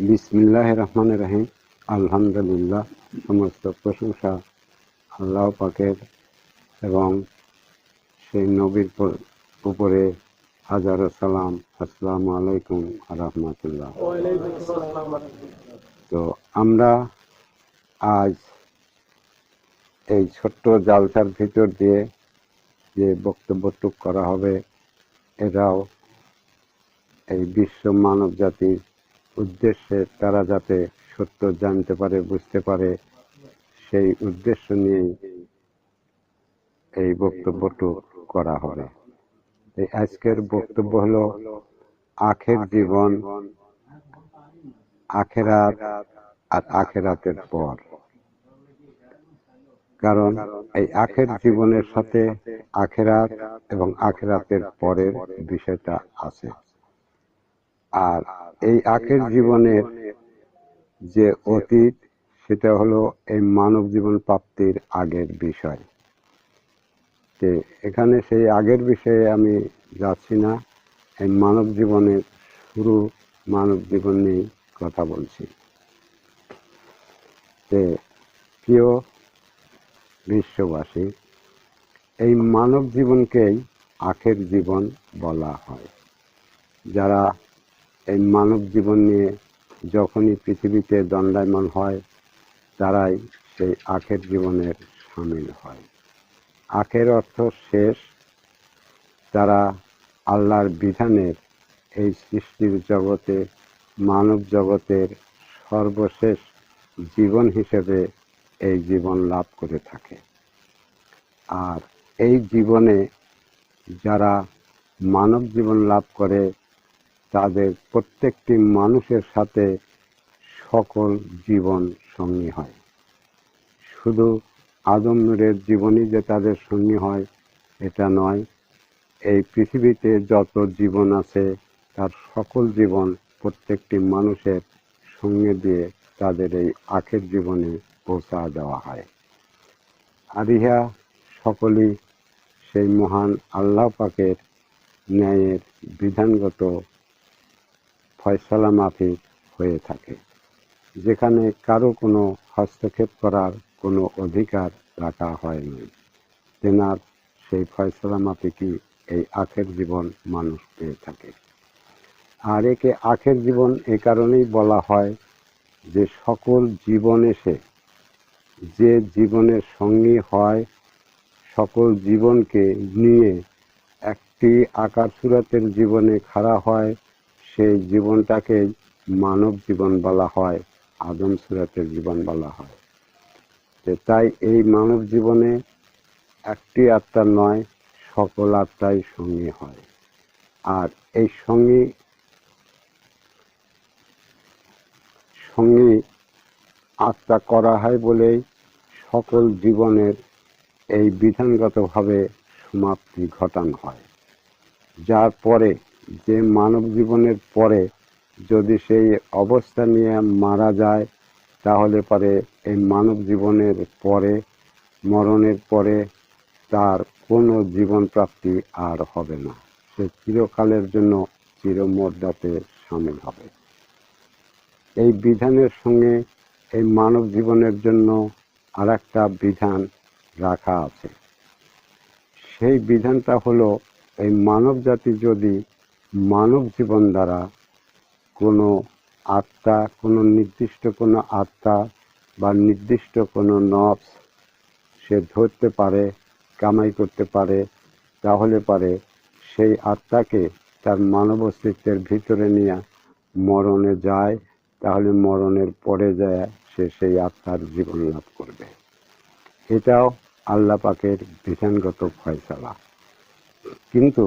বিসমিল্লাহির রহমানির রহিম। আলহামদুলিল্লাহ, সমস্ত প্রশংসা আল্লাহ পাকের এবং সেই নবীর উপরে হাজারো সালাম। আসসালামু আলাইকুম রহমতুল্লাহ। তো আমরা আজ এই ছোট্ট জালসার ভিতর দিয়ে যে বক্তব্যটুক করা হবে, এটাও এই বিশ্ব মানব জাতির উদ্দেশ্যে, তারা যাতে সত্য জানতে পারে, বুঝতে পারে, সেই উদ্দেশ্য নিয়েই এই বক্তব্যটুক করা হবে। এই আজকের বক্তব্য হলো আখের জীবন, আখেরাত আর আখেরাতের পর। কারণ এই আখের জীবনের সাথে আখেরাত এবং আখেরাতের পরের বিষয়টা আছে। আর এই আখের জীবনের যে অতীত, সেটা হলো এই মানব জীবন প্রাপ্তির আগের বিষয়। এখানে সেই আগের বিষয়ে আমি যাচ্ছি না, এই মানব জীবনের শুরু, মানব জীবন নিয়ে কথা বলছি। প্রিয় বিশ্ববাসী, এই মানব জীবনকেই আখের জীবন বলা হয়। যারা এই মানব জীবন নিয়ে যখনই পৃথিবীতে দণ্ডায়মান হয়, তারাই সেই আখের জীবনের সামিল হয়। আখের অর্থ শেষ। তারা আল্লাহর বিধানের এই সৃষ্টির জগতে, মানব জগতের সর্বশেষ জীবন হিসেবে এই জীবন লাভ করে থাকে। আর এই জীবনে যারা মানব জীবন লাভ করে, তাদের প্রত্যেকটি মানুষের সাথে সকল জীবন সঙ্গী হয়। শুধু আদম নূরের জীবনই যে তাদের সঙ্গী হয় এটা নয়, এই পৃথিবীতে যত জীবন আছে তার সকল জীবন প্রত্যেকটি মানুষের সঙ্গে দিয়ে তাদের এই আখের জীবনে পৌঁছা দেওয়া হয়। আর ইহা সকলেই সেই মহান আল্লাহ পাকের ন্যায়ের বিধানগত ফয়সালা মাফিক হয়ে থাকে, যেখানে কারো কোনো হস্তক্ষেপ করার কোনো অধিকার রাখা হয়নি। তেনার সেই ফয়সালা মাফিকই এই আখের জীবন মানুষ পেয়ে থাকে। আর একে আখের জীবন এ কারণেই বলা হয় যে সকল জীবন এসে যে জীবনের সঙ্গী হয়, সকল জীবনকে নিয়ে একটি আকার সুরাতের জীবনে খাড়া হয়, সেই জীবনটাকে মানব জীবন বলা হয়, আদম সুরাতের জীবন বলা হয়। তাই এই মানব জীবনে একটি আত্মা নয়, সকল আত্মাই সঙ্গী হয়। আর এই সঙ্গী আত্মা করা হয় বলেই সকল জীবনের এই বিধানগতভাবে সমাপ্তি ঘটানো হয়। যার পরে যে মানব জীবনের পরে যদি সেই অবস্থা নিয়ে মারা যায়, তাহলে পরে এই মানব জীবনের পরে, মরণের পরে তার কোনো জীবন প্রাপ্তি আর হবে না। সে চিরকালের জন্য চিরমর্যাদাতে সামিল হবে। এই বিধানের সঙ্গে এই মানব জীবনের জন্য আর একটা বিধান রাখা আছে। সেই বিধানটা হলো, এই মানব জাতি যদি মানব জীবন দ্বারা কোনো আত্মা, কোনো নির্দিষ্ট কোনো আত্মা বা নির্দিষ্ট কোনো নফস সে ধরতে পারে, কামাই করতে পারে, তাহলে পারে সেই আত্মাকে তার মানব অস্তিত্বের ভিতরে নিয়ে মরণে যায়, তাহলে মরণের পরে যায় সে সেই আত্মার জীবন লাভ করবে। এটাও আল্লাহ পাকের বিধানগত ফয়সালা। কিন্তু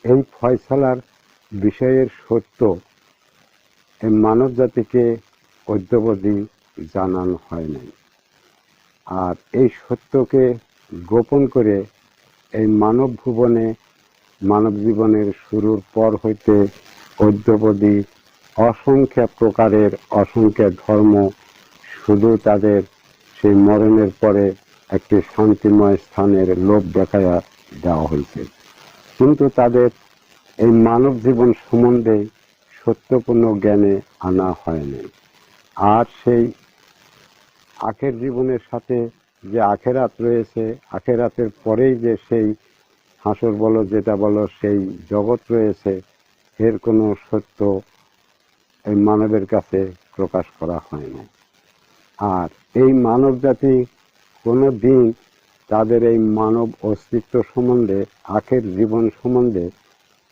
এই ফয়সালার বিষয়ের সত্য এই মানব জাতিকে অদ্যাবধি জানানো হয় নাই। আর এই সত্যকে গোপন করে এই মানব ভুবনে, মানব জীবনের শুরুর পর হইতে অদ্যাবধি অসংখ্য প্রকারের অসংখ্য ধর্ম শুধু তাদের সেই মরণের পরে একটি শান্তিময় স্থানের লোভ দেখাইয়া দেওয়া হয়েছে। কিন্তু তাদের এই মানব জীবন সম্বন্ধে সত্যপূর্ণ জ্ঞানে আনা হয়নি। আর সেই আখের জীবনের সাথে যে আখেরাত রয়েছে, আখেরাতের পরেই যে সেই হাসর বলো যেটা বলো সেই জগৎ রয়েছে, এর কোনো সত্য এই মানবের কাছে প্রকাশ করা হয় না। আর এই মানব জাতি কোনো দিন তাদের এই মানব অস্তিত্ব সম্বন্ধে, আখের জীবন সম্বন্ধে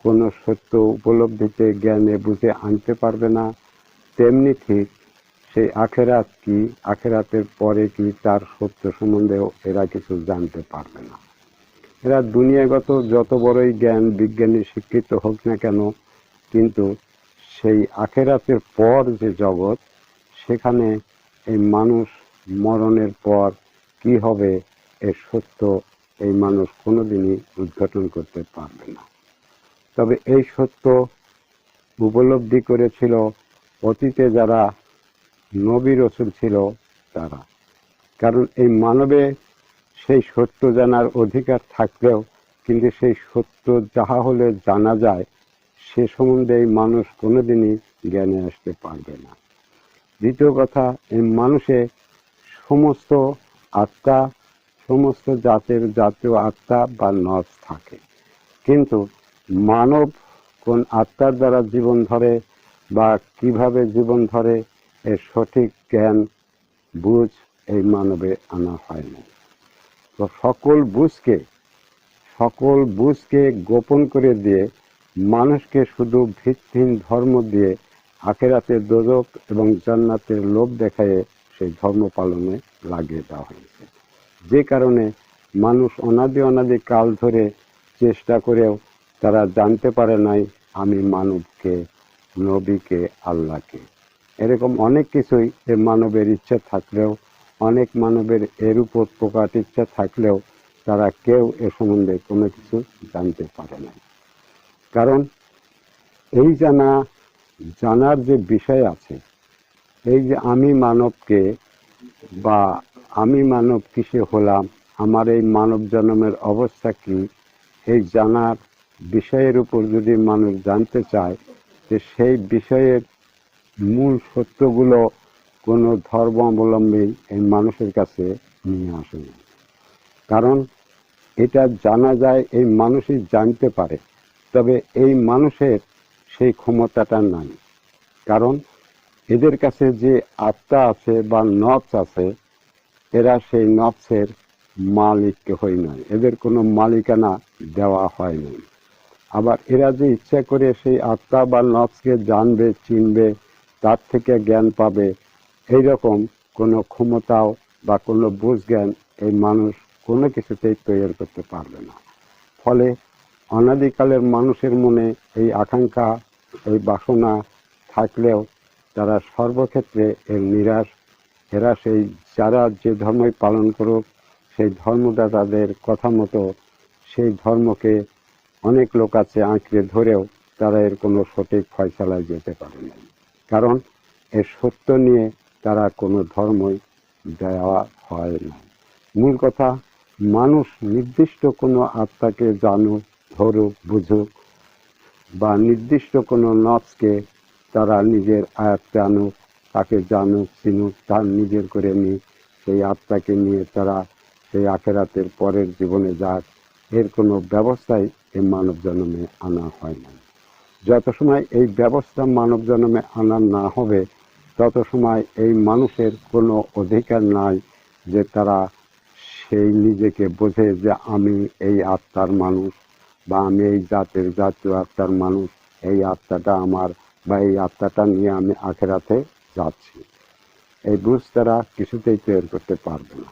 কোনো সত্য উপলব্ধিতে জ্ঞানে বুঝে আনতে পারবে না। তেমনি ঠিক সেই আখেরাত কি, আখেরাতের পরে কি, তার সত্য সম্বন্ধেও এরা কিছু জানতে পারবে না। এরা দুনিয়াগত যত বড়ই জ্ঞান বিজ্ঞানী শিক্ষিত হোক না কেন, কিন্তু সেই আখেরাতের পর যে জগৎ, সেখানে এই মানুষ মরণের পর কি হবে এর সত্য এই মানুষ কোনোদিনই উদ্ঘাটন করতে পারবে না। তবে এই সত্য উপলব্ধি করেছিল অতীতে যারা নবী রাসূল ছিল তারা। কারণ এই মানবে সেই সত্য জানার অধিকার থাকলেও কিন্তু সেই সত্য যাহা হলে জানা যায় সে সম্বন্ধে এই মানুষ কোনোদিনই জ্ঞানে আসতে পারবে না। দ্বিতীয় কথা, এই মানুষে সমস্ত আত্মা, সমস্ত জাতীয় আত্মা বা নফস থাকে, কিন্তু মানব কোন আত্মার দ্বারা জীবন ধরে বা কিভাবে জীবন ধরে এর সঠিক জ্ঞান বুঝ এই মানবে আনা হয় না। তো সকল বুঝকে গোপন করে দিয়ে মানুষকে শুধু ভিত্তিহীন ধর্ম দিয়ে আখেরাতের দোজখ এবং জান্নাতের লোভ দেখায় সেই ধর্ম পালনে লাগিয়ে দেওয়া হয়েছে। যে কারণে মানুষ অনাদি কাল ধরে চেষ্টা করেও তারা জানতে পারে নাই আমি মানবকে, নবীকে, আল্লাহকে। এরকম অনেক কিছুই এ মানবের ইচ্ছা থাকলেও, অনেক মানবের এর উপর প্রকাট ইচ্ছা থাকলেও তারা কেউ এ সম্বন্ধে কোনো কিছু জানতে পারে না। কারণ এই জানার যে বিষয় আছে, এই যে আমি মানবকে বা আমি মানব কিসে হলাম, আমার এই মানব জন্মের অবস্থা কি, এই জানার বিষয়ের উপর যদি মানুষ জানতে চায়, যে সেই বিষয়ের মূল সত্যগুলো কোনো ধর্মাবলম্বী এই মানুষের কাছে নিয়ে আসে না। কারণ এটা জানা যায় এই মানুষই জানতে পারে, তবে এই মানুষের সেই ক্ষমতাটা নাই। কারণ এদের কাছে যে আত্মা আছে বা নফস আছে, এরা সেই নফসের মালিক কেহই নয়, এদের কোনো মালিকানা দেওয়া হয়নি। আবার এরা যে ইচ্ছা করে সেই আত্মা বা নফসকে জানবে, চিনবে, তার থেকে জ্ঞান পাবে, এইরকম কোনো ক্ষমতাও বা কোনো বুঝ জ্ঞান এই মানুষ কোনো কিছুতেই তৈরি করতে পারবে না। ফলে অনাদিকালের মানুষের মনে এই আকাঙ্ক্ষা, এই বাসনা থাকলেও তারা সর্বক্ষেত্রে এর নিরাশ। এরা সেই যারা যে ধর্মই পালন করুক, সেই ধর্মদাতাদের কথা মতো সেই ধর্মকে অনেক লোক আছে আঁকড়ে ধরেও তারা এর কোনো সঠিক ফয়সালায় যেতে পারে না। কারণ এর সত্য নিয়ে তারা কোনো ধর্মই দেওয়া হয় না। মূল কথা, মানুষ নির্দিষ্ট কোনো আত্মাকে জানুক, ধরুক, বুঝুক, বা নির্দিষ্ট কোনো নফসকে তারা নিজের আয়ত্তে আনুক, তাকে জানুক, চিনুক, তার নিজের করে নিক, সেই আত্মাকে নিয়ে তারা সেই আখেরাতের পরের জীবনে যাক, এর কোনো ব্যবস্থাই এই মানব জন্মে আনা হয় না। যত সময় এই ব্যবস্থা মানব জন্মে আনা না হবে, তত সময় এই মানুষের কোনো অধিকার নাই যে তারা সেই নিজেকে বোঝে যে আমি এই আত্মার মানুষ, বা আমি এই জাতীয় আত্মার মানুষ, এই আত্মাটা আমার, বা এই আত্মাটা নিয়ে আমি আখেরাতে যাচ্ছি। এই বুঝ তারা কিছুতেই তৈরি করতে পারবে না।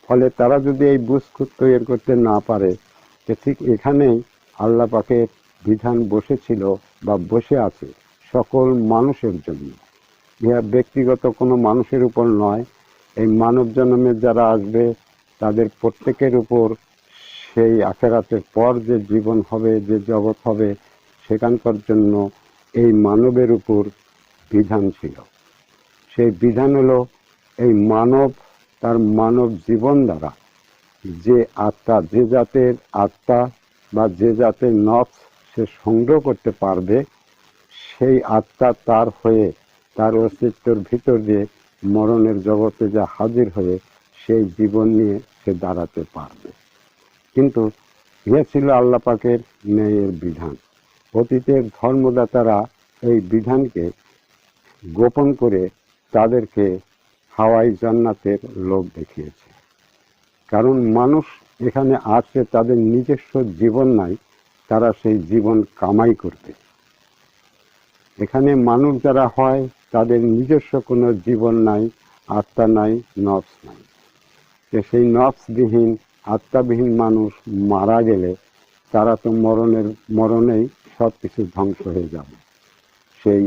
ফলে তারা যদি এই বুঝ তৈরি করতে না পারে, ঠিক এখানেই আল্লাহ পাকের বিধান বসেছিল বা বসে আছে সকল মানুষের জন্য। ইহা ব্যক্তিগত কোনো মানুষের উপর নয়, এই মানব জন্মে যারা আসবে তাদের প্রত্যেকের উপর সেই আখেরাতের পর যে জীবন হবে, যে জগৎ হবে, সেখানকার জন্য এই মানবের উপর বিধান ছিল। সেই বিধান হলো এই মানব তার মানব জীবন দ্বারা যে আত্মা, যে জাতের আত্মা বা যে জাতের নফস সে সংগ্রহ করতে পারবে, সেই আত্মা তার হয়ে তার অস্তিত্বের ভিতর দিয়ে মরণের জগতে যা হাজির হয়ে সেই জীবন নিয়ে সে দাঁড়াতে পারবে। কিন্তু ইয়ে ছিল আল্লাহ পাকের ন্যায়ের বিধান। অতীতের ধর্মদাতারা এই বিধানকে গোপন করে তাদেরকে হাওয়াই জান্নাতের লোক দেখিয়েছে। কারণ মানুষ এখানে আসছে, তাদের নিজস্ব জীবন নাই, তারা সেই জীবন কামাই করবে। এখানে মানুষ যারা হয় তাদের নিজস্ব কোনো জীবন নাই, আত্মা নাই, নফস নাই। সেই নফসবিহীন আত্মাবিহীন মানুষ মারা গেলে তারা তো মরণেই সব কিছু ধ্বংস হয়ে যাবে। সেই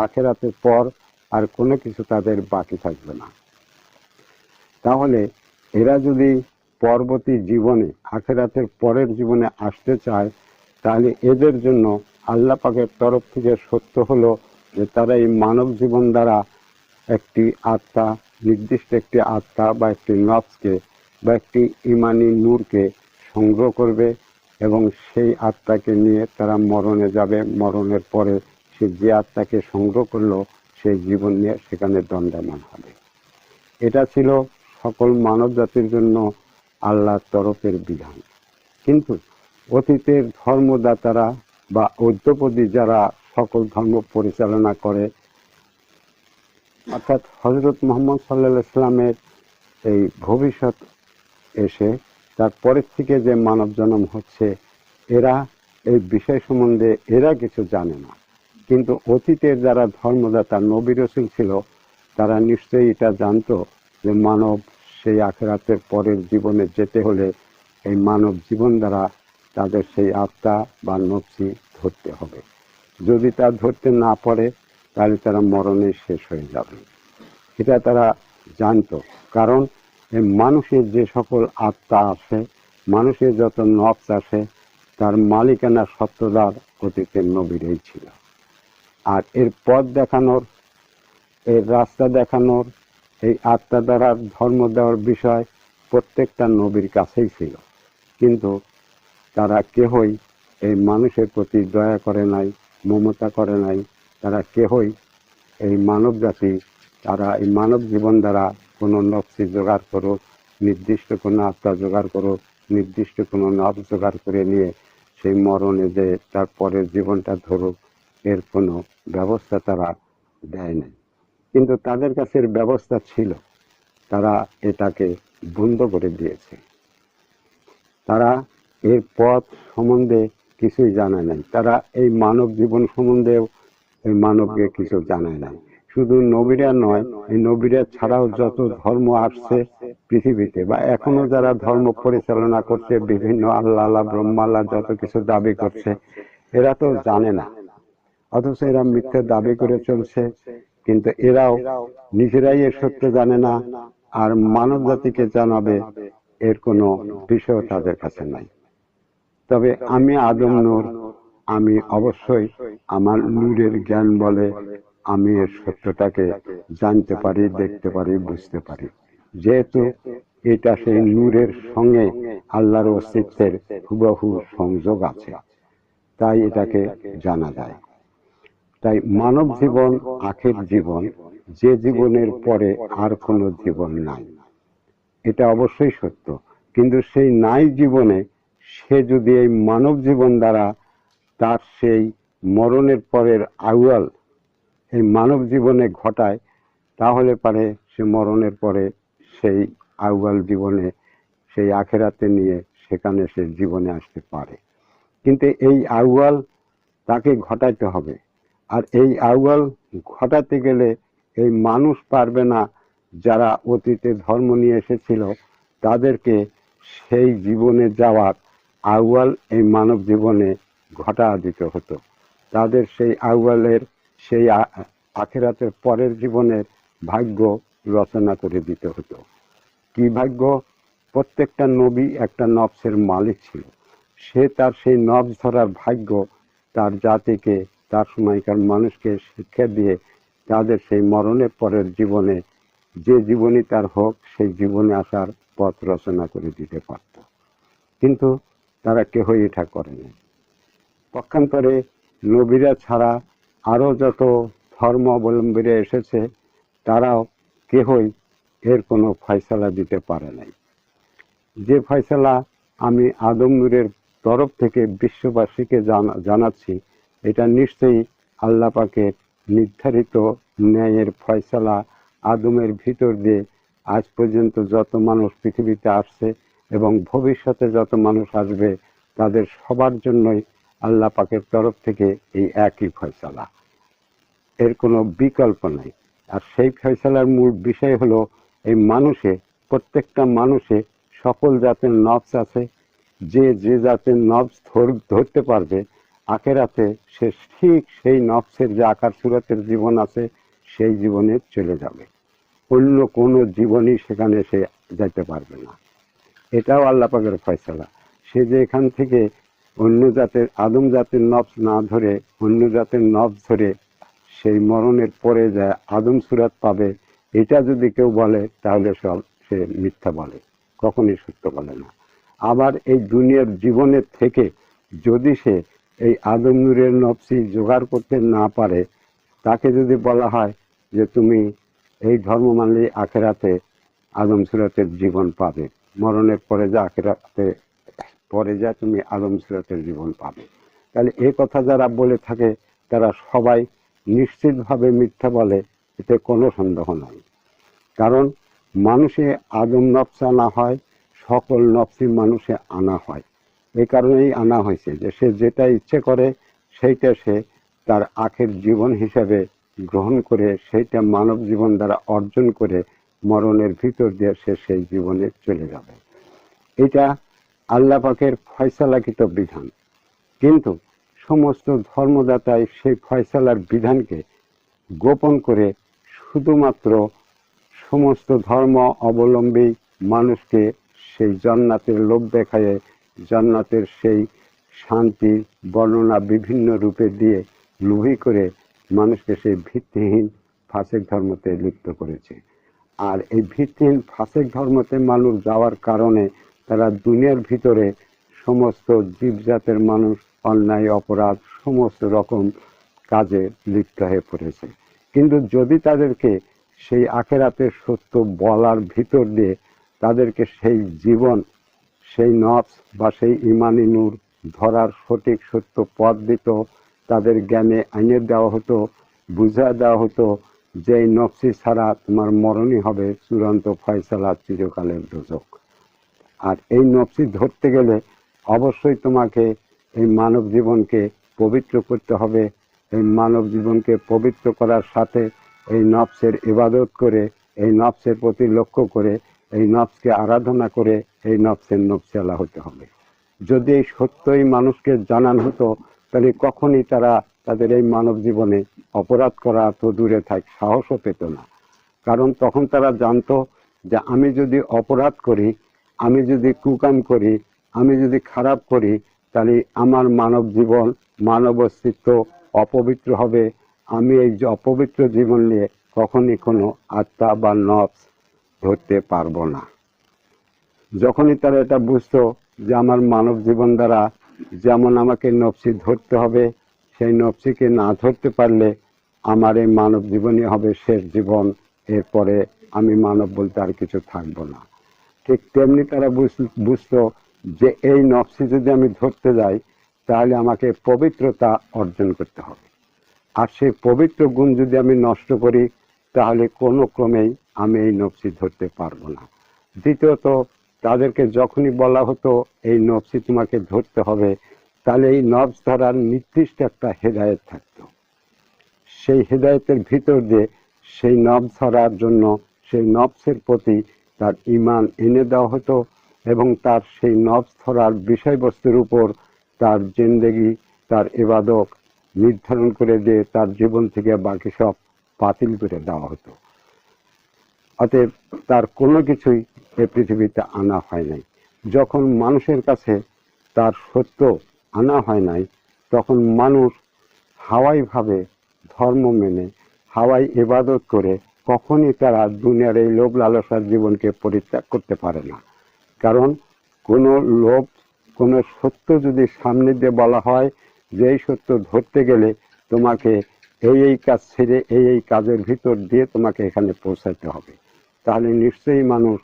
আখেরাতের পর আর কোনো কিছু তাদের বাকি থাকবে না। তাহলে এরা যদি পরবর্তী জীবনে আখেরাতের পরের জীবনে আসতে চায়, তাহলে এদের জন্য আল্লাহ পাকের তরফ থেকে সত্য হলো যে তারা এই মানব জীবন দ্বারা একটি আত্মা, নির্দিষ্ট একটি আত্মা বা একটি নফসকে বা একটি ইমানি নূরকে সংগ্রহ করবে এবং সেই আত্মাকে নিয়ে তারা মরণে যাবে। মরণের পরে সে যে আত্মাকে সংগ্রহ করলো সেই জীবন নিয়ে সেখানে দণ্ডায়মান হবে। এটা ছিল সকল মানব জাতির জন্য আল্লাহর তরফের বিধান। কিন্তু অতীতের ধর্মদাতারা বা অদ্যপদী যারা সকল ধর্ম পরিচালনা করে, অর্থাৎ হযরত মুহাম্মদ সাল্লাল্লাহু আলাইহি সাল্লামের এই ভবিষ্যৎ এসে তার পরের থেকে যে মানব জন্ম হচ্ছে, এরা এই বিষয় সম্বন্ধে এরা কিছু জানে না। কিন্তু অতীতের যারা ধর্মদাতা নবী রাসূল ছিল, তারা নিশ্চয়ই এটা জানতো যে মানব সেই আখিরাতের পরের জীবনে যেতে হলে এই মানব জীবন দ্বারা তাদের সেই আত্মা বা নফসি ধরতে হবে। যদি তা ধরতে না পারে তাহলে তারা মরণে শেষ হয়ে যাবে। এটা তারা জানতো। কারণ এই মানুষের যে সকল আত্মা আছে, মানুষের যত নফস আসে, তার মালিকানা সত্যদার অতীতের নবীরাই ছিল। আর এর পথ দেখানোর, এর রাস্তা দেখানোর, এই আত্মা দ্বারা ধর্ম দেওয়ার বিষয় প্রত্যেকটা নবীর কাছেই ছিল। কিন্তু তারা কেহই এই মানুষের প্রতি দয়া করে নাই, মমতা করে নাই। তারা কেহই এই মানব জাতি, তারা এই মানব জীবন দ্বারা কোনো নফসি জোগাড় করুক, নির্দিষ্ট কোনো আত্মা জোগাড় করুক, নির্দিষ্ট কোনো নফস জোগাড় করে নিয়ে সেই মরণে যে তার পরের জীবনটা ধরুক, এর কোনো ব্যবস্থা তারা দেয় নাই। কিন্তু তাদের কাছে ব্যবস্থা ছিল, তারা এটাকে বন্ধ করে দিয়েছে। তারা এর পথ সম্বন্ধে কিছুই জানে নাই। তারা এই মানব জীবন সম্বন্ধেও এই মানবকে কিছু জানায় নাই। শুধু নবীরা নয়, এই নবীরা ছাড়াও যত ধর্ম আসছে পৃথিবীতে বা এখনো যারা ধর্ম পরিচালনা করছে, বিভিন্ন আল্লাহ আল্লাহ ব্রহ্মা আল্লাহ যত কিছু দাবি করছে, এরা তো জানে না। অথচ এরা মিথ্যা দাবি করে চলছে। কিন্তু এরাও নিজেরাই এর সত্য জানে না, আর মানব জাতিকে জানাবে এর কোনো বিষয় তাদের কাছে নাই। তবে আমি আদম নূর, আমি অবশ্যই আমার নূরের জ্ঞান বলে আমি এর সত্যটাকে জানতে পারি, দেখতে পারি, বুঝতে পারি। যেহেতু এটা সেই নূরের সঙ্গে আল্লাহর অস্তিত্বের হুবহু সংযোগ আছে, তাই এটাকে জানা যায়। তাই মানব জীবন আখের জীবন, যে জীবনের পরে আর কোনো জীবন নাই, এটা অবশ্যই সত্য। কিন্তু সেই নাই জীবনে সে যদি এই মানব জীবন দ্বারা তার সেই মরণের পরের আউয়াল এই মানব জীবনে ঘটায়, তাহলে পারে সে মরণের পরে সেই আউয়াল জীবনে, সেই আখেরাতে নিয়ে সেখানে সে জীবনে আসতে পারে। কিন্তু এই আউয়াল তাকে ঘটাইতে হবে। আর এই আউয়াল ঘটাতে গেলে এই মানুষ পারবে না। যারা অতীতে ধর্ম নিয়ে এসেছিল তাদেরকে সেই জীবনে যাওয়ার আউয়াল এই মানব জীবনে ঘটা দিতে হতো। তাদের সেই আউয়ালের সেই আখেরাতের পরের জীবনের ভাগ্য রচনা করে দিতে হতো। কি ভাগ্য? প্রত্যেকটা নবী একটা নফসের মালিক ছিল। সে তার সেই নফস ধরার ভাগ্য তার জাতিকে, তার সময়কার মানুষকে শিক্ষা দিয়ে তাদের সেই মরণের পরের জীবনে যে জীবনই তার হোক সেই জীবনে আসার পথ রচনা করে দিতে পারত। কিন্তু তারা কেহই এটা করেনি। পক্ষান্তরে নবীরা ছাড়া আরও যত ধর্ম অবলম্বীরা এসেছে তারাও কেহই এর কোনো ফয়সালা দিতে পারে নাই। যে ফয়সালা আমি আদম নূরের তরফ থেকে বিশ্ববাসীকে জানাচ্ছি, এটা নিশ্চয়ই আল্লাহ পাকের নির্ধারিত ন্যায়ের ফয়সালা। আদমের ভিতর দিয়ে আজ পর্যন্ত যত মানুষ পৃথিবীতে আসছে এবং ভবিষ্যতে যত মানুষ আসবে তাদের সবার জন্যই আল্লাহ পাকের তরফ থেকে এই একই ফয়সালা, এর কোনো বিকল্প নাই। আর সেই ফয়সালার মূল বিষয় হলো এই প্রত্যেকটা মানুষে সকল জাতের নফস আছে। যে জাতের নফস ধরতে পারবে আখেরাতে সে ঠিক সেই নফসের যে আকার সুরাতের জীবন আছে সেই জীবনে চলে যাবে, অন্য কোনো জীবনই সেখানে সে যেতে পারবে না। এটাও আল্লাহ পাকের ফয়সালা। সে যে এখান থেকে অন্য জাতের আদম জাতের নফস না ধরে অন্য জাতের নফস ধরে সেই মরণের পরে যায় আদম সুরাত পাবে, এটা যদি কেউ বলে তাহলে সে মিথ্যা বলে, কখনই সত্য বলে না। আবার এই দুনিয়ার জীবনের থেকে যদি সে এই আদম নূরের নফসি জোগাড় করতে না পারে, তাকে যদি বলা হয় যে তুমি এই ধর্ম মানলে আখেরাতে আদম সুরাতের জীবন পাবে, মরণের পরে যা আখেরাতে পরে যা তুমি আদম সুরাতের জীবন পাবে, তাহলে এই কথা যারা বলে থাকে তারা সবাই নিশ্চিতভাবে মিথ্যা বলে, এতে কোনো সন্দেহ নাই। কারণ মানুষে আদম নফস আনা হয়, সকল নফসি মানুষে আনা হয়। এই কারণেই আনা হয়েছে যে সে যেটা ইচ্ছে করে সেইটা সে তার আখের জীবন হিসাবে গ্রহণ করে সেইটা মানব জীবন দ্বারা অর্জন করে মরণের ভিতর দিয়ে সে সেই জীবনে চলে যাবে। এটা আল্লাহ পাকের ফয়সালাকৃত বিধান। কিন্তু সমস্ত ধর্মদাতাই সেই ফয়সালার বিধানকে গোপন করে শুধুমাত্র সমস্ত ধর্ম অবলম্বী মানুষকে সেই জান্নাতের লোভ দেখায় জান্নাতের সেই শান্তি বর্ণনা বিভিন্ন রূপে দিয়ে লোভী করে মানুষকে সেই ভিত্তিহীন ফাসেক ধর্মতে লিপ্ত করেছে। আর এই ভিত্তিহীন ফাসেক ধর্মতে মানুষ যাওয়ার কারণে তারা দুনিয়ার ভিতরে সমস্ত জীবজাতের মানুষ অন্যায় অপরাধ সমস্ত রকম কাজে লিপ্ত হয়ে পড়েছে। কিন্তু যদি তাদেরকে সেই আখেরাতের সত্য বলার ভিতর দিয়ে তাদেরকে সেই জীবন, সেই নফস বা সেই ইমানি নূর ধরার সঠিক সত্য পথ দিত, তাদের জ্ঞানে আইনে দেওয়া হতো, বুঝা দেওয়া হতো যে এই নফসি ছাড়া তোমার মরণই হবে চূড়ান্ত ফয়সালা, চিরকালের দোজখ। আর এই নফসি ধরতে গেলে অবশ্যই তোমাকে এই মানব জীবনকে পবিত্র করতে হবে। এই মানব জীবনকে পবিত্র করার সাথে এই নফসের ইবাদত করে, এই নফসের প্রতি লক্ষ্য করে, এই নফসকে আরাধনা করে এই নফসের নফসিয়ালা হতে হবে। যদি এই সত্যই মানুষকে জানানো হতো তাহলে কখনই তারা তাদের এই মানব জীবনে অপরাধ করা তো দূরে থাক সাহসও পেত না। কারণ তখন তারা জানতো যে আমি যদি অপরাধ করি, আমি যদি কুকাম করি, আমি যদি খারাপ করি, তাহলে আমার মানব জীবন, মানব অস্তিত্ব অপবিত্র হবে। আমি এই যে অপবিত্র জীবন নিয়ে কখনই কোনো আত্মা বা নফস ধরতে পারবো না। যখনই তারা এটা বুঝতো যে আমার মানব জীবন দ্বারা যেমন আমাকে নফসি ধরতে হবে, সেই নফসিকে না ধরতে পারলে আমার এই মানব জীবনই হবে শেষ জীবন, এরপরে আমি মানব বলতে আর কিছু থাকবো না। ঠিক তেমনি তারা বুঝতো যে এই নফসি যদি আমি ধরতে যাই তাহলে আমাকে পবিত্রতা অর্জন করতে হবে। আর সেই পবিত্র গুণ যদি আমি নষ্ট করি তাহলে কোনো ক্রমেই আমি এই নফসি ধরতে পারবো না। দ্বিতীয়ত তাদেরকে যখনই বলা হতো এই নফসি তোমাকে ধরতে হবে, তাহলে এই নফস ধরার নির্দিষ্ট একটা হেদায়েত থাকতো। সেই হেদায়েতের ভিতর দিয়ে সেই নফস ধরার জন্য সেই নফসের প্রতি তার ঈমান এনে দেওয়া হতো এবং তার সেই নফস ধরার বিষয়বস্তুর উপর তার জিন্দেগি, তার ইবাদত নির্ধারণ করে দিয়ে তার জীবন থেকে বাকি সব বাতিল করে দেওয়া হতো। অতএব তার কোনো কিছুই এ পৃথিবীতে আনা হয় নাই। যখন মানুষের কাছে তার সত্য আনা হয় নাই তখন মানুষ হাওয়াইভাবে ধর্ম মেনে হাওয়াই ইবাদত করে কখনই তারা দুনিয়ার এই লোভ লালসার জীবনকে পরিত্যাগ করতে পারে না। কারণ কোনো লোভ, কোনো সত্য যদি সামনে দিয়ে বলা হয় যে এই সত্য ধরতে গেলে তোমাকে এই কাজ ছেড়ে এই কাজের ভিতর দিয়ে তোমাকে এখানে পৌঁছাতে হবে, তাহলে নিশ্চয়ই মানুষ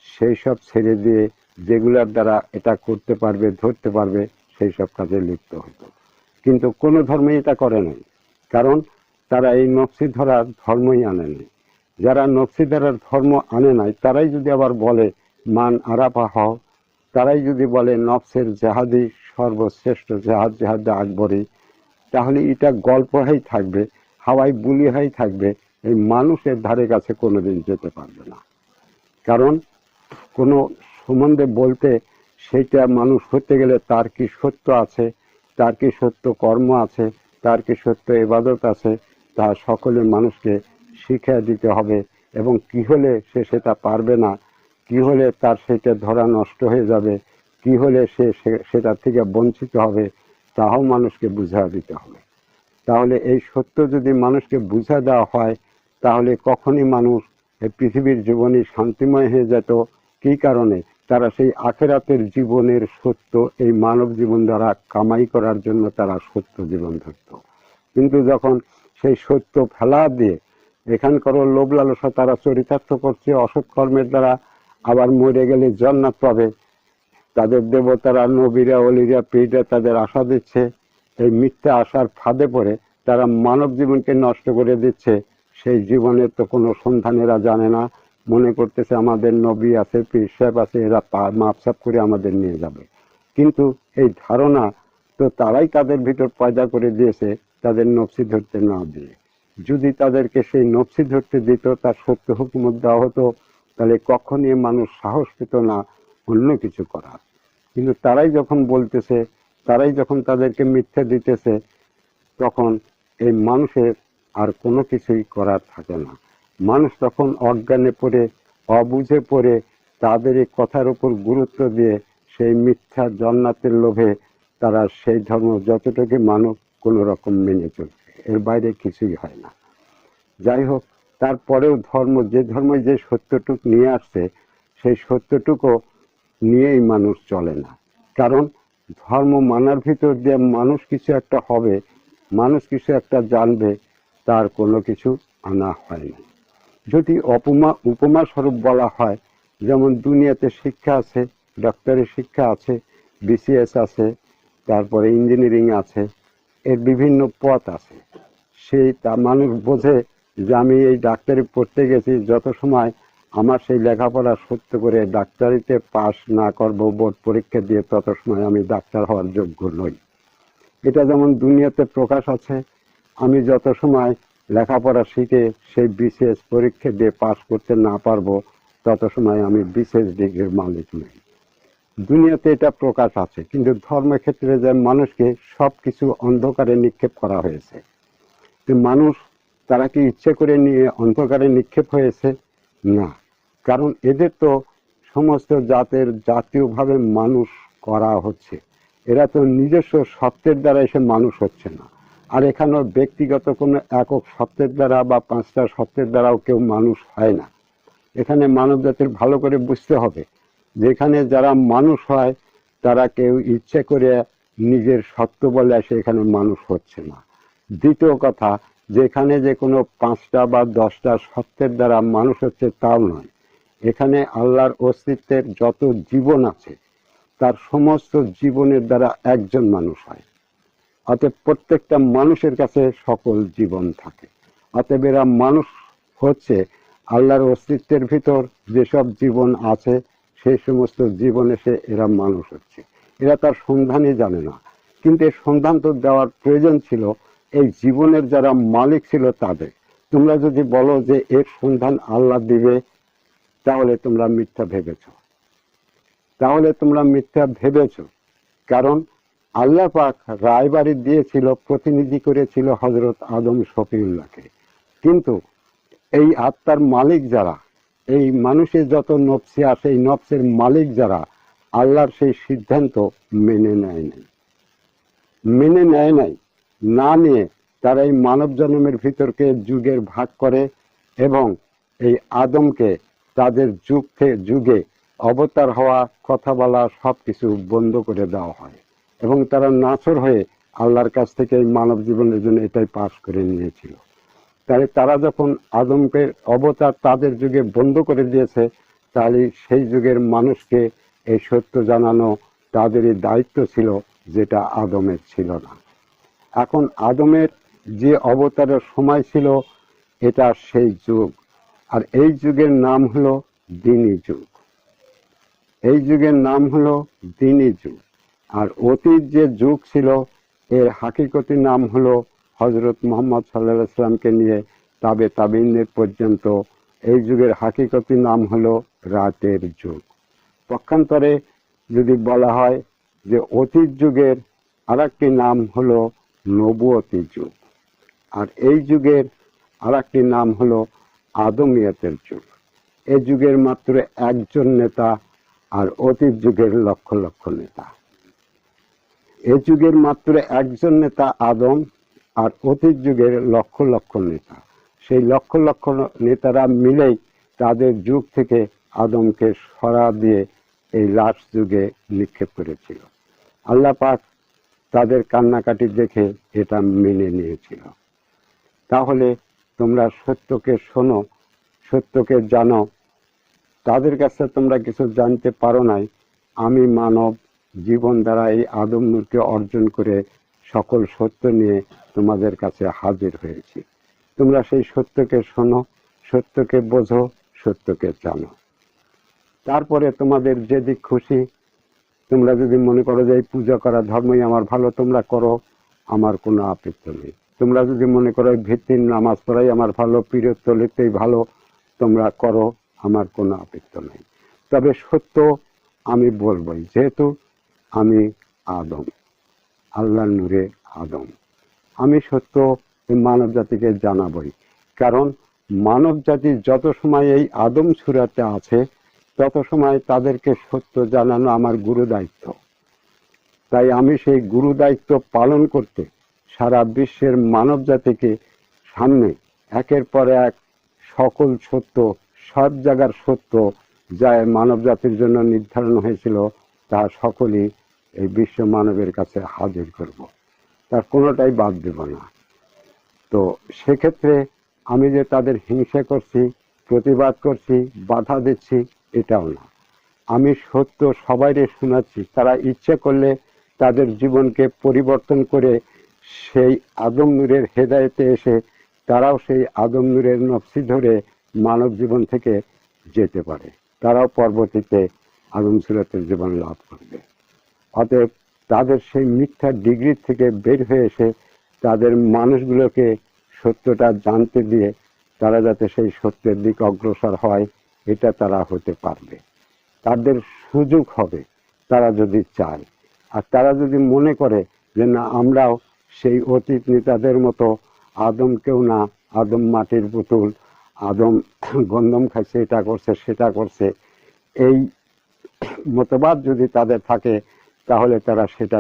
সেই সব ছেড়ে দিয়ে যেগুলোর দ্বারা এটা করতে পারবে, ধরতে পারবে, সেই সব কাজে লিপ্ত হতো। কিন্তু কোনো ধর্মই এটা করে নাই, কারণ তারা এই নফসি ধরার ধর্মই আনে নাই। যারা নফসি ধরার ধর্ম আনে নাই তারাই যদি আবার বলে মান আরাফা হও, তারাই যদি বলে নফসের জেহাদি সর্বশ্রেষ্ঠ জেহাদ আকবরী, তাহলে এটা গল্প হয়েই থাকবে, হাওয়াই বুলি হয়েই থাকবে, এই মানুষের ধারে কাছে কোনোদিন যেতে পারবে না। কারণ কোনো সম্বন্ধে বলতে সেইটা মানুষ হতে গেলে তার কি সত্য আছে, তার কি সত্য কর্ম আছে, তার কি সত্য ইবাদত আছে, তা সকলে মানুষকে শিখিয়ে দিতে হবে। এবং কি হলে সে সেটা পারবে না, কি হলে তার সেটা ধরা নষ্ট হয়ে যাবে, কি হলে সে সেটা থেকে বঞ্চিত হবে, তাও মানুষকে বুঝা দিতে হবে। তাহলে এই সত্য যদি মানুষকে বুঝা দেওয়া হয়, তাহলে কখনই মানুষ এই পৃথিবীর জীবনই শান্তিময় হয়ে যেত। কী কারণে? তারা সেই আখেরাতের জীবনের সত্য এই মানব জীবন দ্বারা কামাই করার জন্য তারা সত্য জীবন ধরত। কিন্তু যখন সেই সত্য ফেলা দিয়ে এখানকারও লোভ লালসা তারা চরিতার্থ করছে অসৎ কর্মের দ্বারা, আবার মরে গেলে জান্নাত পাবে, তাদের দেবতারা নবীরা অলিরা পীররা তাদের আশা দিচ্ছে, এই মিথ্যা আশার ফাঁদে পড়ে তারা মানব জীবনকে নষ্ট করে দিচ্ছে। সেই জীবনের তো কোনো সন্ধানেরা জানে না, মনে করতেছে আমাদের নবী আছে, পীর সাহেব আছে, এরা মাপসাপ করে আমাদের নিয়ে যাবে। কিন্তু এই ধারণা তো তারাই তাদের ভিতর পয়দা করে দিয়েছে, তাদের নফসি ধরতে না দিয়ে। যদি তাদেরকে সেই নফসি ধরতে দিত, তার সত্য হুকুমত দেওয়া হতো, তাহলে কখনই মানুষ সাহস পেত না অন্য কিছু করার। কিন্তু তারাই যখন বলতেছে, তারাই যখন তাদেরকে মিথ্যা দিতেছে, তখন এই মানুষের আর কোনো কিছুই করার থাকে না। মানুষ তখন অজ্ঞানে পড়ে, অবুঝে পড়ে, তাদের এই কথার উপর গুরুত্ব দিয়ে সেই মিথ্যা জান্নাতের লোভে তারা সেই ধর্ম যতটুকু মানুষ কোনো রকম মেনে চলছে, এর বাইরে কিছুই হয় না। যাই হোক, তারপরেও যে ধর্ম যে সত্যটুক নিয়ে আসছে, সেই সত্যটুকু নিয়েই মানুষ চলে না। কারণ ধর্ম মানার ভিতর দিয়ে মানুষ কিছু একটা হবে, মানুষ কিছু একটা জানবে, তার কোনো কিছু আনা হয় না। যদি উপমা স্বরূপ বলা হয়, যেমন দুনিয়াতে শিক্ষা আছে, ডাক্তারি শিক্ষা আছে, বিসিএস আছে, তারপরে ইঞ্জিনিয়ারিং আছে, এর বিভিন্ন পথ আছে। তা মানুষ বোঝে যে আমি এই ডাক্তারি পড়তে গেছি, যত সময় আমার সেই লেখাপড়া সত্য করে ডাক্তারিতে পাশ না করবো, বোর্ড পরীক্ষা দিয়ে, তত সময় আমি ডাক্তার হওয়ার যোগ্য নই। এটা যেমন দুনিয়াতে প্রকাশ আছে, আমি যত সময় লেখাপড়া শিখে সেই বিশেষ পরীক্ষা দিয়ে পাশ করতে না পারবো, তত সময় আমি বিশেষ ডিগ্রির মালিক নই। দুনিয়াতে এটা প্রকাশ আছে। কিন্তু ধর্মক্ষেত্রে যে মানুষকে সব কিছু অন্ধকারে নিক্ষেপ করা হয়েছে, মানুষ তারা কি ইচ্ছে করে নিয়ে অন্ধকারে নিক্ষেপ হয়েছে? না, কারণ এদের তো সমস্ত জাতীয়ভাবে মানুষ করা হচ্ছে, এরা তো নিজস্ব সত্যের দ্বারা এসে মানুষ হচ্ছে না। আর এখানেও ব্যক্তিগত কোনো একক সত্যের দ্বারা বা 5টা সত্যের দ্বারাও কেউ মানুষ হয় না। এখানে মানব জাতির ভালো করে বুঝতে হবে, যেখানে যারা মানুষ হয় তারা কেউ ইচ্ছে করে নিজের সত্য বলে এসে এখানে মানুষ হচ্ছে না। দ্বিতীয় কথা, যেখানে যে কোনো 5টা বা 10টা সত্যের দ্বারা মানুষ হচ্ছে তাও নয়। এখানে আল্লাহর অস্তিত্বের যত জীবন আছে, তার সমস্ত জীবনের দ্বারা একজন মানুষ হয়। অতএব প্রত্যেকটা মানুষের কাছে সকল জীবন থাকে। অতএব এরা মানুষ হচ্ছে আল্লাহর অস্তিত্বের ভিতর যেসব জীবন আছে, সেই সমস্ত জীবন এসে এরা মানুষ হচ্ছে। এরা তার সন্ধানই জানে না, কিন্তু এই সন্ধান তো দেওয়ার প্রয়োজন ছিল এই জীবনের যারা মালিক ছিল তাদের। তোমরা যদি বলো যে এর সন্ধান আল্লাহ দিবে, তাহলে তোমরা মিথ্যা ভেবেছ। কারণ আল্লাহ পাক রায়বাড়ি দিয়েছিল, প্রতিনিধি করেছিল হযরত আদম শফিউল্লাহকে। কিন্তু এই আত্মার মালিক যারা, এই মানুষের যত নফসি আছে, এই নফসের মালিক যারা, আল্লাহর সেই সিদ্ধান্ত মেনে নেয় নাই, না নিয়ে তারা এই মানব জন্মের ভিতরকে যুগের ভাগ করে এবং এই আদমকে তাদের যুগে অবতার হওয়া, কথা বলা, সব কিছু বন্ধ করে দেওয়া হয় এবং তারা নাছর হয়ে আল্লাহর কাছ থেকে এই মানব জীবনের জন্য এটাই পাশ করে নিয়েছিল। তাহলে তারা যখন আদমকে অবতার তাদের যুগে বন্ধ করে দিয়েছে, তাহলে সেই যুগের মানুষকে এই সত্য জানানো তাদেরই দায়িত্ব ছিল, যেটা আদমের ছিল না। এখন আদমের যে অবতারের সময় ছিল, এটা সেই যুগ, আর এই যুগের নাম হলো দ্বীনি যুগ। এই যুগের নাম হলো দ্বীনি যুগ। আর অতীত যে যুগ ছিল, এর হাকিকতি নাম হলো হজরত মুহাম্মদ সাল্লাল্লাহু আলাইহি ওয়াসাল্লামকে নিয়ে তাবিনের পর্যন্ত এই যুগের হাকিকতি নাম হলো রাতের যুগ। পক্ষান্তরে যদি বলা হয় যে অতীত যুগের আরেকটি নাম হলো নবুয়তি যুগ, আর এই যুগের আরেকটি নাম হলো আদমিয়তের যুগ। এই যুগের মাত্র একজন নেতা, আর অতীত যুগের লক্ষ লক্ষ নেতা। এই যুগের মাত্র একজন নেতা আদম, আর অতীত যুগের লক্ষ লক্ষ নেতা। সেই লক্ষ লক্ষ নেতারা মিলেই তাদের যুগ থেকে আদমকে সরা দিয়ে এই লাস্ট যুগে নিক্ষেপ করেছিল। আল্লাহ পাক তাদের কান্নাকাটি দেখে এটা মেনে নিয়েছিল। তাহলে তোমরা সত্যকে শোনো, সত্যকে জানো। তাদের কাছে তোমরা কিছু জানতে পারো নাই, আমি মানব জীবন দ্বারা এই আদম নূরকে অর্জন করে সকল সত্য নিয়ে তোমাদের কাছে হাজির হয়েছি। তোমরা সেই সত্যকে শোনো, সত্যকে বোঝো, সত্যকে জানো। তারপরে তোমাদের যেদিক খুশি, তোমরা যদি মনে করো যে এই পূজা করা ধর্মই আমার ভালো, তোমরা করো, আমার কোনো আপত্তি নেই। তোমরা যদি মনে করো ভিত্তির নামাজ পড়াই আমার ভালো, পীরত্ব লিখতেই ভালো, তোমরা করো, আমার কোনো আপত্তি নেই। তবে সত্য আমি বলবই, যেহেতু আমি আদম, আল্লাহর নূরে আদম, আমি সত্য মানব জাতিকে জানাবই। কারণ মানব জাতি যত সময় এই আদম সূরাতে আছে, তত সময় তাদেরকে সত্য জানানো আমার গুরু দায়িত্ব। তাই আমি সেই গুরু দায়িত্ব পালন করতে সারা বিশ্বের মানব জাতিকে সামনে একের পর এক সকল সত্য, সব জায়গার সত্য যা মানব জাতির জন্য নির্ধারণ হয়েছিল, তা সকলেই এই বিশ্ব মানবের কাছে হাজির করব। তার কোনোটাই বাদ দেব না। তো সেক্ষেত্রে আমি যে তাদের হিংসা করছি, প্রতিবাদ করছি, বাধা দিচ্ছি, এটাও না। আমি সত্য সবাইরে শোনাচ্ছি। তারা ইচ্ছে করলে তাদের জীবনকে পরিবর্তন করে সেই আদম নূরের হেদায়েতে এসে তারাও সেই আদম নূরের নকশি ধরে মানব জীবন থেকে যেতে পারে। তারাও পরবর্তীতে আদম সূরাতের জীবন লাভ করবে। অতএব তাদের সেই মিথ্যা ডিগ্রি থেকে বের হয়ে এসে তাদের মানুষগুলোকে সত্যটা জানতে দিয়ে তারা যাতে সেই সত্যের দিক অগ্রসর হয়, এটা তারা হতে পারবে। তাদের সুযোগ হবে, তারা যদি চায়। আর তারা যদি মনে করে যে না, আমরাও সেই অতীত নেতাদের মতো আদমকেও না, আদম মাটির পুতুল, আদম গন্ধম খাইছে, এটা করছে সেটা করছে, এই মতবাদ যদি তাদের থাকে, তাহলে তারা সেটা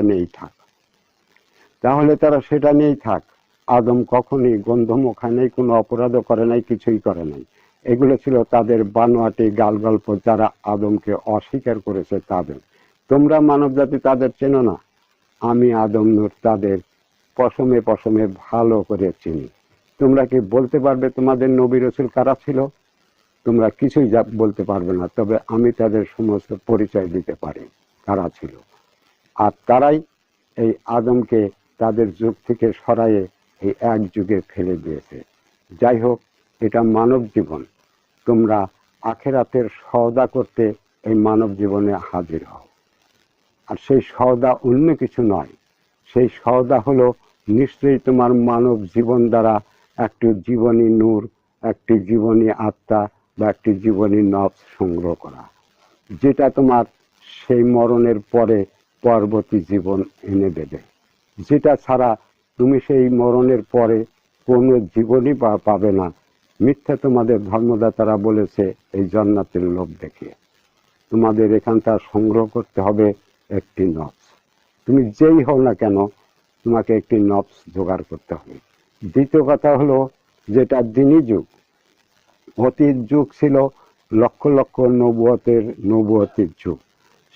নিয়েই থাক। আদম কখনই গন্ধমও খায় নাই, কোনো অপরাধও করে নাই, কিছুই করে নাই। এগুলো ছিল তাদের বানোয়াটি গাল গল্প, যারা আদমকে অস্বীকার করেছে তাদের। তোমরা মানব জাতি তাদের চেনো না, আমি আদম নূর তাদের পশমে পশমে ভালো করে চিনি। তোমরা কি বলতে পারবে তোমাদের নবী রাসূল কারা ছিল? তোমরা কিছুই বলতে পারবে না, তবে আমি তাদের সমস্ত পরিচয় দিতে পারি কারা ছিল। আর তারাই এই আদমকে তাদের যুগ থেকে সরাইয়ে এই এক যুগে ফেলে দিয়েছে। যাই হোক, এটা মানব জীবন। তোমরা আখেরাতের সওদা করতে এই মানব জীবনে হাজির হও। আর সেই সওদা অন্য কিছু নয়, সেই সওদা হলো নিশ্চয়ই তোমার মানব জীবন দ্বারা একটি জীবনী নূর, একটি জীবনী আত্মা বা একটি জীবনী নফস সংগ্রহ করা, যেটা তোমার সেই মরণের পরে পরবর্তী জীবন এনে দেবে। যেটা ছাড়া তুমি সেই মরণের পরে কোনো জীবনই পাবে না। মিথ্যা তোমাদের ধর্মদাতারা বলেছে এই জান্নাতের লোভ দেখিয়ে। তোমাদের এখানটা সংগ্রহ করতে হবে একটি নফস। তুমি যেই হও না কেন, তোমাকে একটি নফস জোগাড় করতে হবে। দ্বিতীয় কথা হলো, যেটা দ্বীনি যুগ, অতীত যুগ ছিল লক্ষ লক্ষ নবুয়তের যুগ।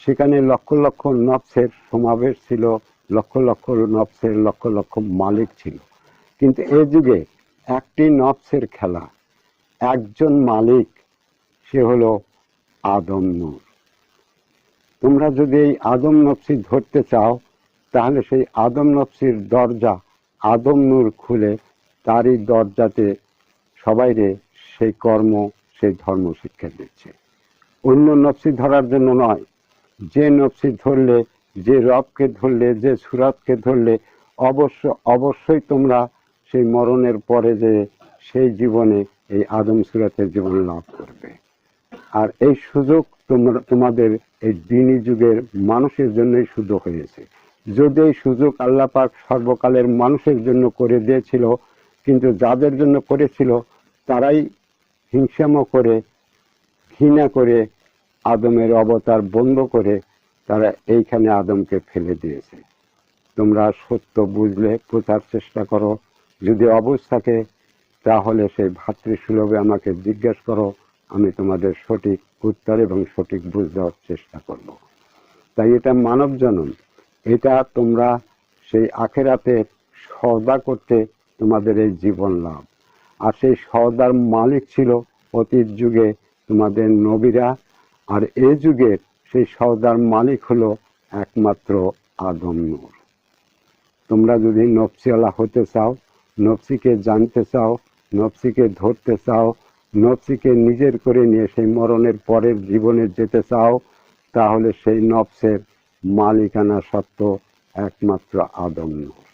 সেখানে লক্ষ লক্ষ নফসের সমাবেশ ছিল লক্ষ লক্ষ নফসের লক্ষ লক্ষ মালিক ছিল, কিন্তু এ যুগে একটি নফসের খেলা, একজন মালিক, সে হলো আদম নূর। তোমরা যদি এই আদম নফসি ধরতে চাও, তাহলে সেই আদম নফসির দরজা আদম নূর খুলে তারই দরজাতে সবাইরে সেই কর্ম, সেই ধর্ম শিক্ষা দিচ্ছে। অন্য নফসি ধরার জন্য নয়। যে নফসি ধরলে, যে রবকে ধরলে, যে সুরাতকে ধরলে অবশ্যই তোমরা সেই মরণের পরে যে সেই জীবনে এই আদম সুরাতের জীবন লাভ করবে। আর এই সুযোগ তোমাদের এই দিনী যুগের মানুষের জন্যই সুযোগ হয়েছে। যদি এই সুযোগ আল্লাহ পাক সর্বকালের মানুষের জন্য করে দিয়েছিল, কিন্তু যাদের জন্য করেছিল তারাই হিংসামো করে, ঘৃণা করে, আদমের অবতার বন্ধ করে তারা এইখানে আদমকে ফেলে দিয়েছে। তোমরা সত্য বুঝলে বোঝার চেষ্টা করো। যদি অবুঝ থাকে তাহলে সেই ভাতৃসুলভে আমাকে জিজ্ঞেস করো, আমি তোমাদের সঠিক উত্তর এবং সঠিক বুঝ দেওয়ার চেষ্টা করব। তাই এটা মানব জনম, এটা তোমরা সেই আখেরাতে সওদা করতে তোমাদের এই জীবন লাভ। আর সেই সওদার মালিক ছিল অতীত যুগে তোমাদের নবীরা, আর এ যুগের সেই সওদার মালিক হলো একমাত্র আদম নূর। তোমরা যদি নফসিওয়ালা হতে চাও, নফসিকে জানতে চাও, নফসিকে ধরতে চাও, নফসিকে নিজের করে নিয়ে সেই মরণের পরের জীবনে যেতে চাও, তাহলে সেই নফসের মালিকানা সত্ত্ব একমাত্র আদম নূর।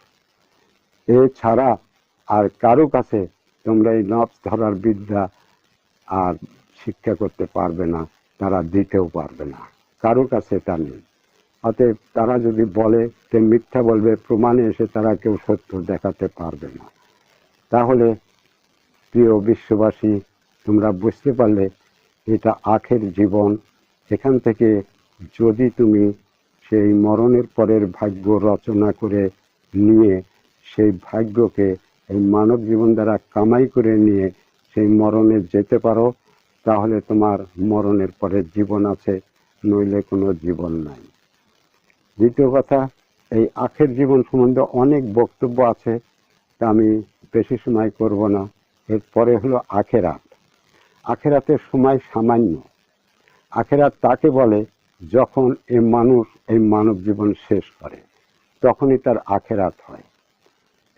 এছাড়া আর কারো কাছে তোমরা এই নফস ধরার বিদ্যা আর শিক্ষা করতে পারবে না, তারা দিতেও পারবে না, কারো কাছে তা নেই। অতএব তারা যদি বলে সে মিথ্যা বলবে, প্রমাণে এসে তারা কেউ সত্য দেখাতে পারবে না। তাহলে প্রিয় বিশ্ববাসী, তোমরা বুঝতে পারলে এটা আখের জীবন। এখান থেকে যদি তুমি সেই মরণের পরের ভাগ্য রচনা করে নিয়ে সেই ভাগ্যকে এই মানব জীবন দ্বারা কামাই করে নিয়ে সেই মরণে যেতে পারো, তাহলে তোমার মরণের পরের জীবন আছে, নইলে কোনো জীবন নাই। দ্বিতীয় কথা, এই আখের জীবন সম্বন্ধে অনেক বক্তব্য আছে, তা আমি বেশি সময় করব না। এরপরে হলো আখেরাত। আখেরাতের সময় সামান্য। আখেরাত তাকে বলে যখন মানুষ এই মানব জীবন শেষ করে, তখনই তার আখেরাত হয়।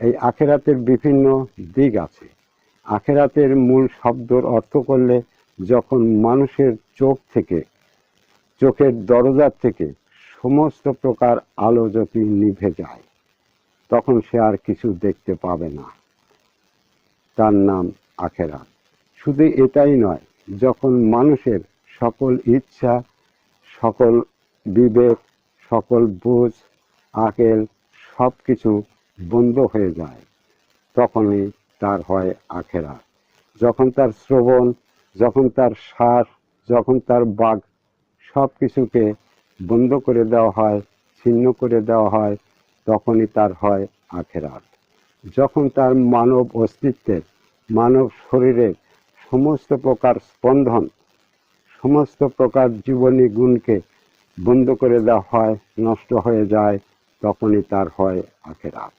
এই আখেরাতের বিভিন্ন দিক আছে। আখেরাতের মূল শব্দর অর্থ করলে যখন মানুষের চোখ থেকে, চোখের দরজা থেকে সমস্ত প্রকার আলো জ্যোতি নিভে যায়, তখন সে আর কিছু দেখতে পাবে না, তার নাম আখেরাত। শুধু এটাই নয়, যখন মানুষের সকল ইচ্ছা, সকল বিবেক, সকল বুঝ, আকেল সব কিছু বন্ধ হয়ে যায়, তখনই তার হয় আখেরাত। যখন তার শ্রবণ, যখন তার শ্বাস, যখন তার বাক সব কিছুকে বন্ধ করে দেওয়া হয়, ছিন্ন করে দেওয়া হয়, তখনই তার হয় আখেরাত। যখন তার মানব অস্তিত্বের, মানব শরীরের সমস্ত প্রকার স্পন্দন, সমস্ত প্রকার জীবনী গুণকে বন্ধ করে দেওয়া হয়, নষ্ট হয়ে যায়, তখনই তার হয় আখেরাত।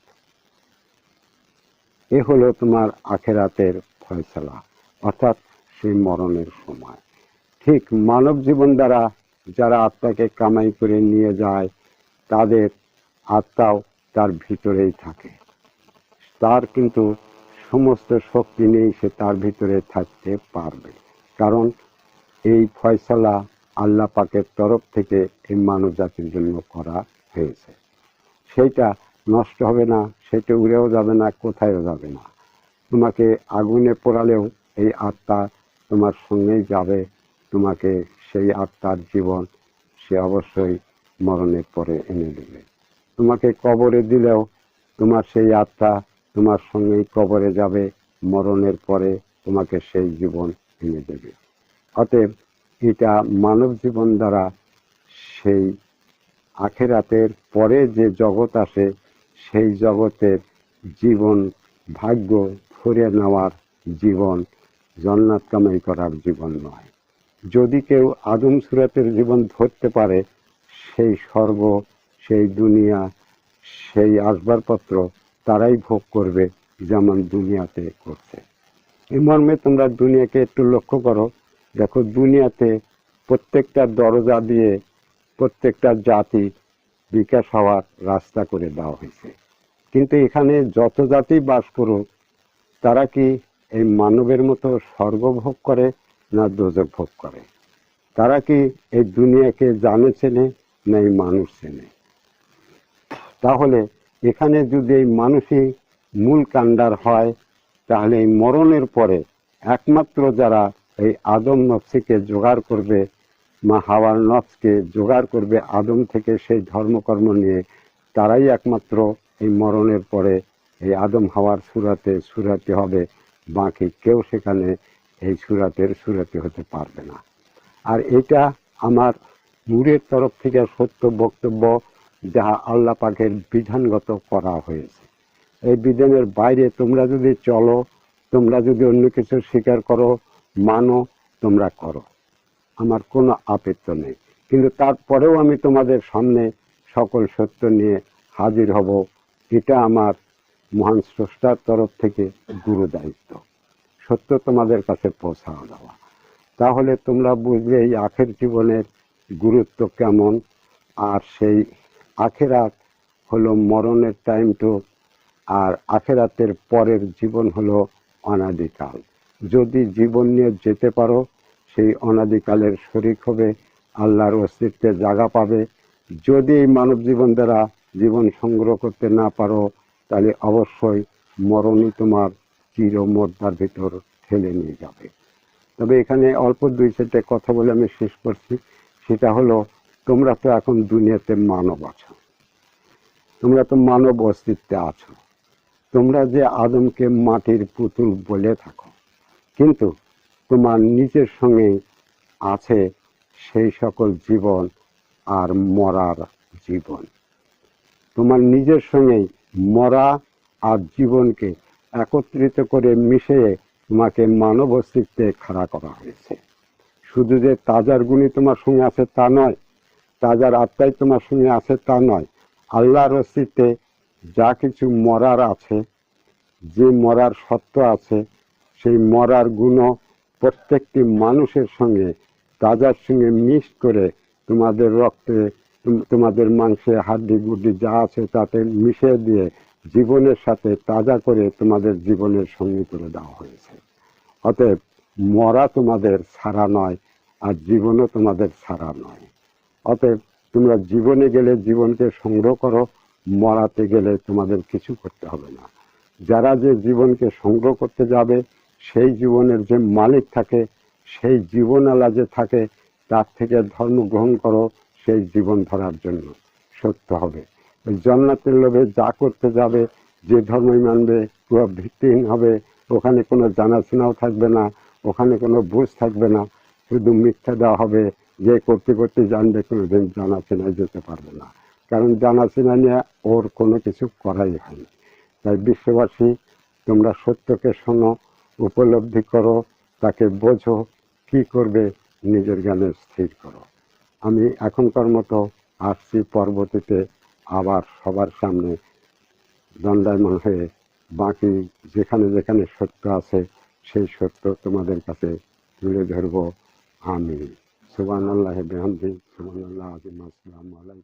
এ হলো তোমার আখেরাতের ফয়সালা, অর্থাৎ সেই মরণের সময়। ঠিক মানব জীবন দ্বারা যারা আত্মাকে কামাই করে নিয়ে যায়, তাদের আত্মাও তার ভিতরেই থাকে। তার কিন্তু সমস্ত শক্তি নেই, সে তার ভিতরে থাকতে পারবে, কারণ এই ফয়সালা আল্লাহ পাকের তরফ থেকে এই মানব জাতির জন্য করা হয়েছে। সেইটা নষ্ট হবে না, সেটা উড়েও যাবে না, কোথায়ও যাবে না। তোমাকে আগুনে পোড়ালেও এই আত্মা তোমার সঙ্গেই যাবে। তোমাকে সেই আত্মার জীবন সে অবশ্যই মরণের পরে এনে দেবে। তোমাকে কবরে দিলেও তোমার সেই আত্মা তোমার সঙ্গেই কবরে যাবে, মরণের পরে তোমাকে সেই জীবন এনে দেবে। অতএব এটা মানব জীবন দ্বারা সেই আখেরাতের পরে যে জগৎ আসে, সেই জগতের জীবন ভাগ্য ফিরে নেওয়ার জীবন, জান্নাত কামাই করার জীবন নয়। যদি কেউ আদম সুরাতের জীবন ধরতে পারে, সেই স্বর্গ, সেই দুনিয়া, সেই আসবাবপত্র তারাই ভোগ করবে যেমন দুনিয়াতে করছে। এই মর্মে তোমরা দুনিয়াকে একটু লক্ষ্য করো। দেখো দুনিয়াতে প্রত্যেকটা দরজা দিয়ে প্রত্যেকটা জাতি বিকাশ হওয়ার রাস্তা করে দেওয়া হয়েছে, কিন্তু এখানে যত জাতি বাস করুক তারা কি এই মানবের মতো স্বর্গ ভোগ করে না দোজখ ভোগ করে? তারা কি এই দুনিয়াকে জানে চেনে না এই মানুষ চেনে? তাহলে এখানে যদি এই মানুষই মূল কাণ্ডার হয়, তাহলে এই মরণের পরে একমাত্র যারা এই আদম নফসিকে জোগাড় করবে, মা হাওয়ার নফসকে জোগাড় করবে আদম থেকে সেই ধর্মকর্ম নিয়ে, তারাই একমাত্র এই মরণের পরে এই আদম হাওয়ার সুরাতে হবে। বাকি কেউ সেখানে এই সুরাতে হতে পারবে না। আর এটা আমার নূরের তরফ থেকে সত্য বক্তব্য, যাহা আল্লাহ পাকের বিধানগত করা হয়েছে। এই বিধানের বাইরে তোমরা যদি চলো, তোমরা যদি অন্য কিছু স্বীকার করো, মানো, তোমরা করো, আমার কোনো আপত্তি নেই। কিন্তু তারপরেও আমি তোমাদের সামনে সকল সত্য নিয়ে হাজির হব। এটা আমার মহান স্রষ্টার তরফ থেকে গুরু দায়িত্ব, সত্য তোমাদের কাছে পৌঁছা দেওয়া। তাহলে তোমরা বুঝবে এই আখের জীবনের গুরুত্ব কেমন। আর সেই আখেরাত হলো মরণের টাইম টু, আর আখেরাতের পরের জীবন হলো অনাদিকাল। যদি জীবন নিয়ে যেতে পারো, সেই অনাদিকালের শরীক হবে, আল্লাহর অস্তিত্বে জায়গা পাবে। যদি এই মানব জীবন দ্বারা জীবন সংগ্রহ করতে না পারো, তাহলে অবশ্যই মরণই তোমার চিরমর্দার ভিতর ঠেলে নিয়ে যাবে। তবে এখানে অল্প দুই চারটে কথা বলে আমি শেষ করছি। সেটা হলো, তোমরা তো এখন দুনিয়াতে মানব আছো, তোমরা তো মানব অস্তিত্বে আছো। তোমরা যে আদমকে মাটির পুতুল বলে থাকো, কিন্তু তোমার নিজের সঙ্গে আছে সেই সকল জীবন আর মরার জীবন। তোমার নিজের সঙ্গেই মরা আর জীবনকে একত্রিত করে মিশিয়ে তোমাকে মানব অস্তিত্বে খাড়া করা হয়েছে। শুধু যে তাজার গুণী তোমার সঙ্গে আছে তা নয়, তাজার আত্মাই তোমার সঙ্গে আছে তা নয়, আল্লাহর অস্তিত্বে যা কিছু মরার আছে, যে মরার সত্য আছে, সেই মরার গুণও প্রত্যেকটি মানুষের সঙ্গে তাজার সঙ্গে মিক্স করে তোমাদের রক্তে, তোমাদের মাংসে, হাড্ডি গুড্ডি যা আছে তাতে মিশিয়ে দিয়ে জীবনের সাথে তাজা করে তোমাদের জীবনের সঙ্গী করে দেওয়া হয়েছে। অতএব মরা তোমাদের ছাড়া নয়, আর জীবনও তোমাদের ছাড়া নয়। অতএব তোমরা জীবনে গেলে জীবনকে সংগ্রহ করো, মরাতে গেলে তোমাদের কিছু করতে হবে না। যারা যে জীবনকে সংগ্রহ করতে যাবে, সেই জীবনের যে মালিক থাকে, সেই জীবনালা যে থাকে, তার থেকে ধর্ম গ্রহণ করো সেই জীবন ধরার জন্য। সত্য হবে। জান্নাতের লোভে যা করতে যাবে, যে ধর্মই মানবে, পুরো ভিত্তিহীন হবে। ওখানে কোনো জানাশোনাও থাকবে না, ওখানে কোনো বুঝ থাকবে না, শুধু মিথ্যা দেওয়া হবে। যে করতে করতে জানবে, কোনোদিন জানাশোনায় যেতে পারবে না, কারণ জানাশোনা নিয়ে ওর কোনো কিছু করাই হয়নি। তাই বিশ্ববাসী, তোমরা সত্যকে শোনো, উপলব্ধি করো, তাকে বোঝো, কি করবে নিজের জ্ঞানে স্থির করো। আমি এখনকার মতো আসছি, পরবর্তীতে আবার সবার সামনে দণ্ডায়মান হয়ে বাকি যেখানে যেখানে সত্য আছে সেই সত্য তোমাদের কাছে তুলে ধরবো। আমি সুবহানাল্লাহি বিহামদিহি, সুবহানাল্লাহ আযীম। আসসালামু আলাইকুম।